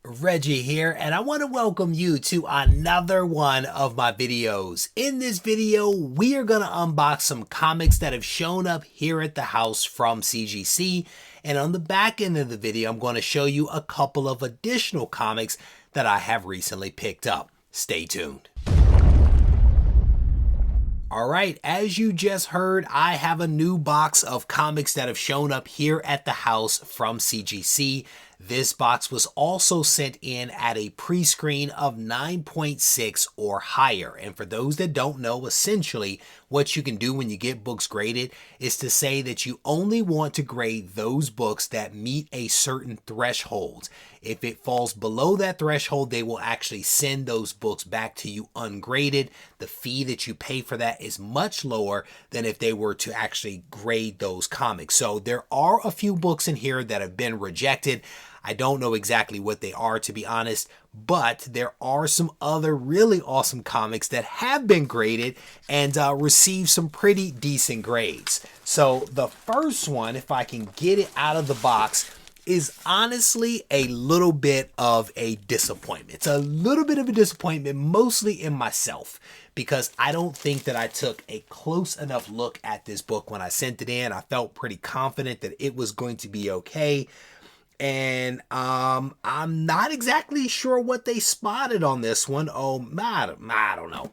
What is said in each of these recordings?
Reggie here, and I want to welcome you to another one of my videos. In this video, we are going to unbox some comics that have shown up here at the house from CGC, and on the back end of the video, I'm going to show you a couple of additional comics that I have recently picked up. Stay tuned. Alright, as you just heard, I have a new box of comics that have shown up here at the house from CGC. This box was also sent in at a pre-screen of 9.6 or higher. And for those that don't know, essentially what you can do when you get books graded is to say that you only want to grade those books that meet a certain threshold. If it falls below that threshold, they will actually send those books back to you ungraded. The fee that you pay for that is much lower than if they were to actually grade those comics. So there are a few books in here that have been rejected. I don't know exactly what they are, to be honest, but there are some other really awesome comics that have been graded and received some pretty decent grades. So the first one, if I can get it out of the box, is honestly a little bit of a disappointment. It's a little bit of a disappointment, mostly in myself, because I don't think that I took a close enough look at this book when I sent it in. I felt pretty confident that it was going to be okay. And I'm not exactly sure what they spotted on this one. Oh, I don't know.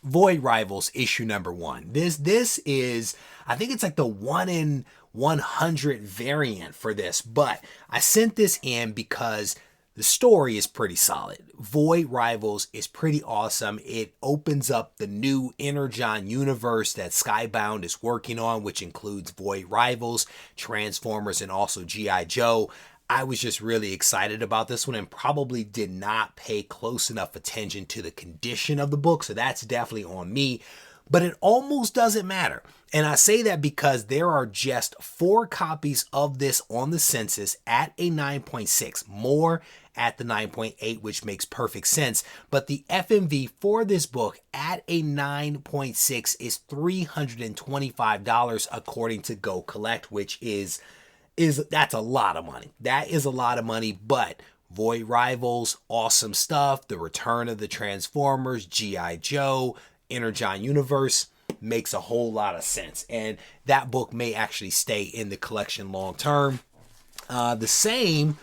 Void Rivals issue number 1. This is, I think it's like the 1 in 100 variant for this, but I sent this in because the story is pretty solid. Void Rivals is pretty awesome. It opens up the new Energon universe that Skybound is working on, which includes Void Rivals, Transformers, and also G.I. Joe. I was just really excited about this one and probably did not pay close enough attention to the condition of the book, so that's definitely on me. But it almost doesn't matter. And I say that because there are just 4 copies of this on the census at a 9.6, more at the 9.8, which makes perfect sense. But the FMV for this book at a 9.6 is $325 according to Go Collect, which that's a lot of money. That is a lot of money, but Void Rivals, awesome stuff. The Return of the Transformers, G.I. Joe, Energon universe makes a whole lot of sense, and that book may actually stay in the collection long term. The same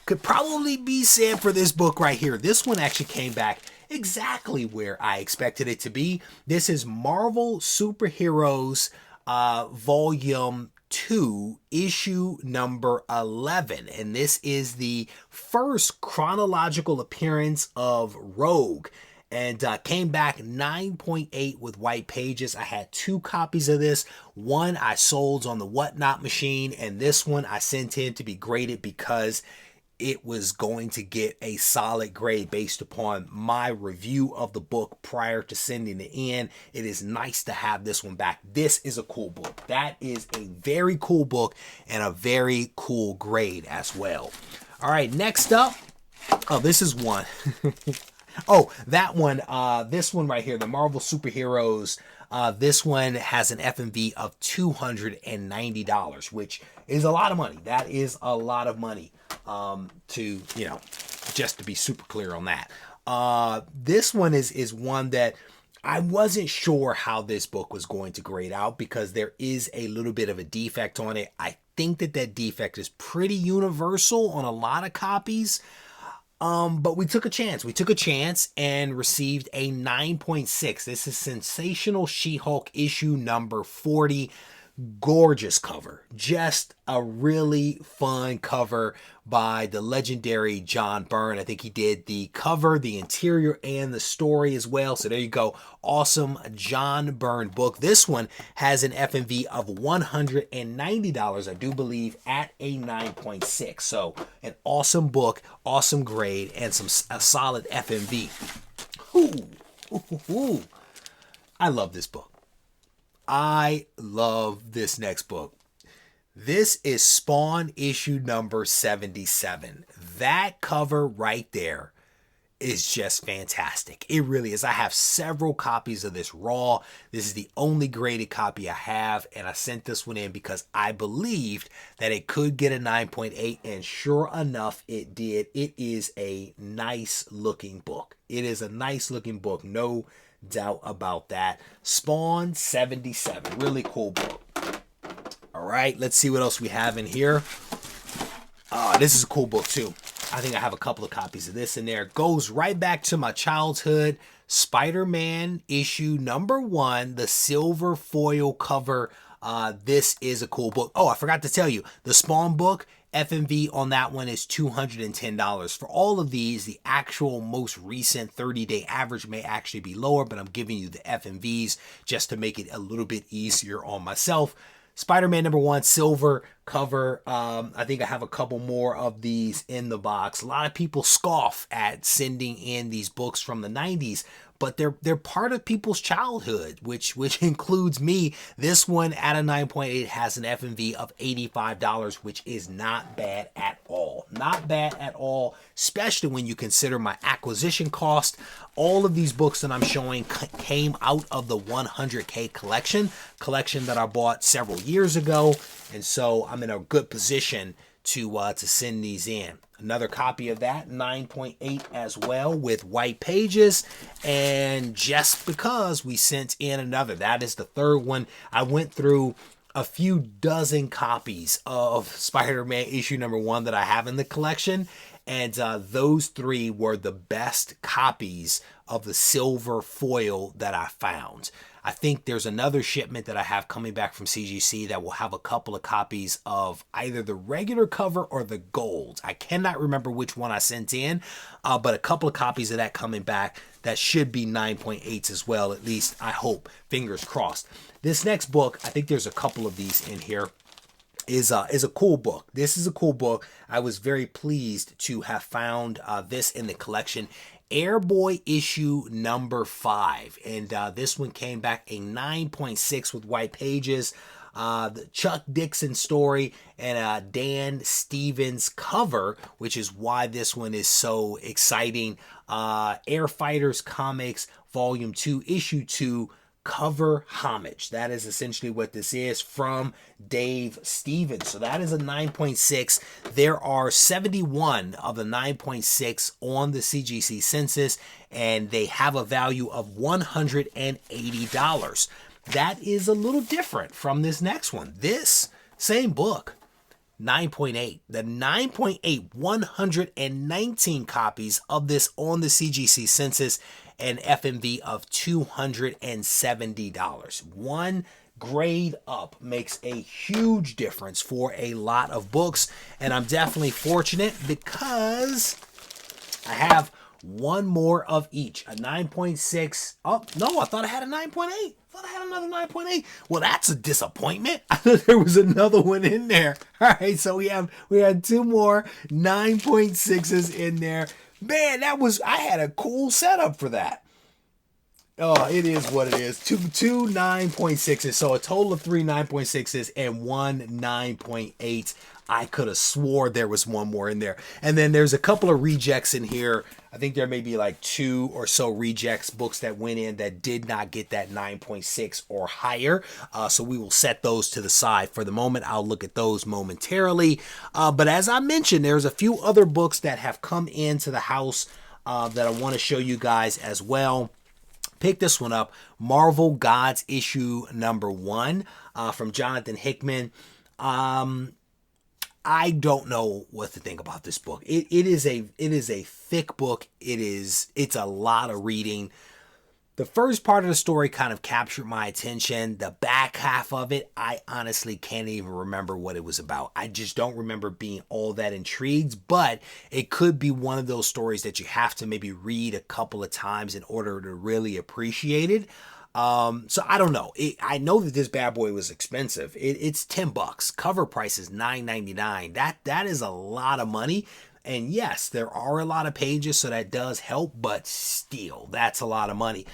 could probably be said for this book right here. This one actually came back exactly where I expected it to be. This is Marvel Superheroes Volume 2, issue number 11, and this is the first chronological appearance of Rogue. And came back 9.8 with white pages. I had 2 copies of this. One I sold on the Whatnot machine, and this one I sent in to be graded because it was going to get a solid grade based upon my review of the book prior to sending it in. It is nice to have this one back. This is a cool book. That is a very cool book and a very cool grade as well. All right, next up. Oh, this is one. Oh, that one, this one right here, the Marvel Superheroes, this one has an FMV of $290, which is a lot of money. That is a lot of money, just to be super clear on that. This one is one that I wasn't sure how this book was going to grade out because there is a little bit of a defect on it. I think that defect is pretty universal on a lot of copies. But we took a chance. We took a chance and received a 9.6. This is Sensational She-Hulk issue number 40. Gorgeous cover. Just a really fun cover by the legendary John Byrne. I think he did the cover, the interior, and the story as well. So there you go. Awesome John Byrne book. This one has an FMV of $190, I do believe, at a 9.6. So an awesome book, awesome grade, and a solid FMV. Ooh. I love this book. I love this next book. This is Spawn issue number 77. That cover right there is just fantastic. It really is. I have several copies of this raw. This is the only graded copy I have, and I sent this one in because I believed that it could get a 9.8, and sure enough, it did. It is a nice looking book. It is a nice looking book, no doubt about that. Spawn 77, really cool book. All right, let's see what else we have in here. This is a cool book too. I think I have a couple of copies of this in there. Goes right back to my childhood. Spider-Man issue number 1, the silver foil cover. This is a cool book. Oh, I forgot to tell you, the Spawn book, FMV on that one is $210. For all of these, the actual most recent 30-day average may actually be lower, but I'm giving you the FMVs just to make it a little bit easier on myself. Spider-Man number 1, silver cover. I think I have a couple more of these in the box. A lot of people scoff at sending in these books from the 90s, but they're part of people's childhood, which includes me. This one at a 9.8 has an FMV of $85, which is not bad at all. Not bad at all, especially when you consider my acquisition cost. All of these books that I'm showing came out of the 100K collection that I bought several years ago, and so I'm in a good position to send these in. Another copy of that, 9.8 as well, with white pages. And just because we sent in another, that is the third one. I went through a few dozen copies of Spider-Man issue number 1 that I have in the collection, and those 3 were the best copies of the silver foil that I found. I think there's another shipment that I have coming back from CGC that will have a couple of copies of either the regular cover or the gold. I cannot remember which one I sent in, but a couple of copies of that coming back that should be 9.8s as well, at least I hope. Fingers crossed. This next book, I think there's a couple of these in here, is a cool book. This is a cool book. I was very pleased to have found this in the collection. Airboy issue number 5, and this one came back a 9.6 with white pages. The Chuck Dixon story and Dan Stevens cover, which is why this one is so exciting. Air Fighters Comics Volume 2, Issue 2, cover homage. That is essentially what this is from Dave Stevens. So that is a 9.6. There are 71 of the 9.6 on the CGC census, and they have a value of $180. That is a little different from this next one. This same book, 9.8. The 9.8, 119 copies of this on the CGC census, an FMV of $270. One grade up makes a huge difference for a lot of books, and I'm definitely fortunate because I have one more of each. A 9.6. Oh, no, I thought I had a 9.8. I thought I had another 9.8. Well, that's a disappointment. I thought there was another one in there. All right, so we had 2 more 9.6s in there. Man, I had a cool setup for that. Oh, it is what it is. Two 9.6s, so a total of 3 9.6s and 1 9.8. I could have swore there was one more in there. And then there's a couple of rejects in here. I think there may be like 2 or so rejects books that went in that did not get that 9.6 or higher. So we will set those to the side for the moment. I'll look at those momentarily. But as I mentioned, there's a few other books that have come into the house that I want to show you guys as well. Pick this one up, Marvel Gods issue number 1 from Jonathan Hickman. I don't know what to think about this book. It is a thick book. It's a lot of reading. The first part of the story kind of captured my attention. The back half of it, I honestly can't even remember what it was about. I just don't remember being all that intrigued, but it could be one of those stories that you have to maybe read a couple of times in order to really appreciate it. So I don't know. I know that this bad boy was expensive. It's $10. Cover price is $9.99. That is a lot of money. And yes, there are a lot of pages, so that does help, but still, that's a lot of money.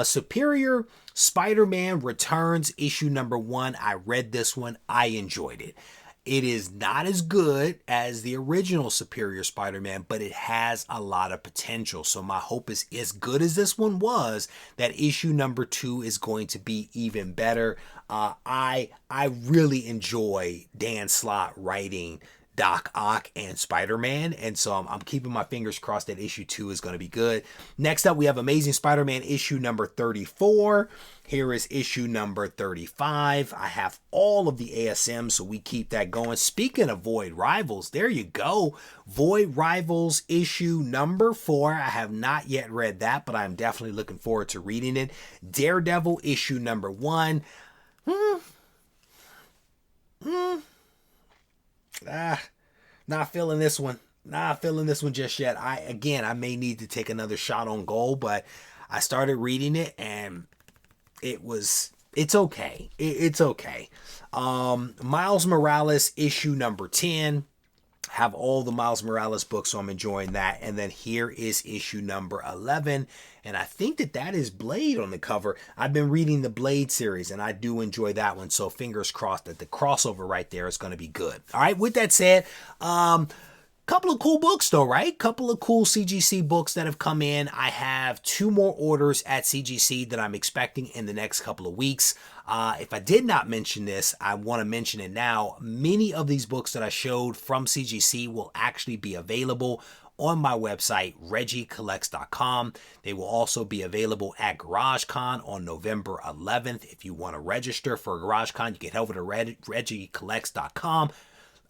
Superior Spider-Man Returns issue number 1. I read this one. I enjoyed it. It is not as good as the original Superior Spider-Man, but it has a lot of potential. So my hope is, as good as this one was, that issue number 2 is going to be even better. I really enjoy Dan Slott writing Doc Ock and Spider-Man, and so I'm keeping my fingers crossed that issue 2 is going to be good. Next up, we have Amazing Spider-Man issue number 34. Here is issue number 35. I have all of the ASM, so we keep that going. Speaking of Void Rivals, there you go. Void Rivals issue number 4. I have not yet read that, but I'm definitely looking forward to reading it. Daredevil issue number 1. Not feeling this one. Not feeling this one just yet. I may need to take another shot on goal, but I started reading it and it's okay. It's okay. Miles Morales issue number 10. Have all the Miles Morales books, so I'm enjoying that. And then here is issue number 11. And I think that is Blade on the cover. I've been reading the Blade series, and I do enjoy that one. So fingers crossed that the crossover right there is going to be good. All right, with that said, couple of cool books though, right? Couple of cool CGC books that have come in. I have 2 more orders at CGC that I'm expecting in the next couple of weeks. If I did not mention this, I want to mention it now. Many of these books that I showed from CGC will actually be available on my website, regiecollects.com. They will also be available at GarageCon on November 11th. If you want to register for GarageCon, you can head over to regiecollects.com.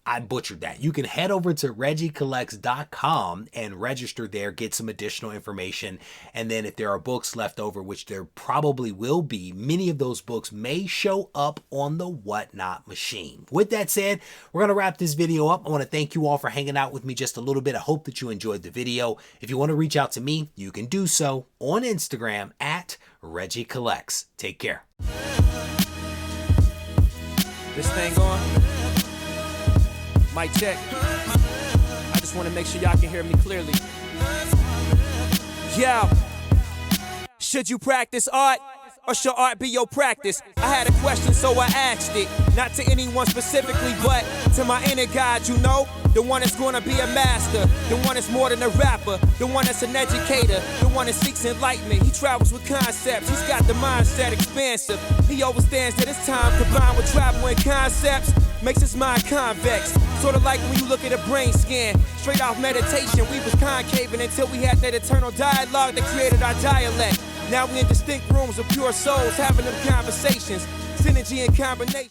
I butchered that. You can head over to regiecollects.com and register there, get some additional information. And then if there are books left over, which there probably will be, many of those books may show up on the Whatnot machine. With that said, we're going to wrap this video up. I want to thank you all for hanging out with me just a little bit. I hope that you enjoyed the video. If you want to reach out to me, you can do so on Instagram at Regie Collects. Take care. This thing on? Mic check. I just want to make sure y'all can hear me clearly. Yo, should you practice art, or should art be your practice? I had a question, so I asked it. Not to anyone specifically, but to my inner God, you know? The one that's gonna be a master, the one that's more than a rapper, the one that's an educator, the one that seeks enlightenment. He travels with concepts, he's got the mindset expansive. He understands that his time combined with travel and concepts makes his mind convex. Sort of like when you look at a brain scan, straight off meditation, we was concaving until we had that eternal dialogue that created our dialect. Now we in distinct rooms of pure souls having them conversations, synergy and combination.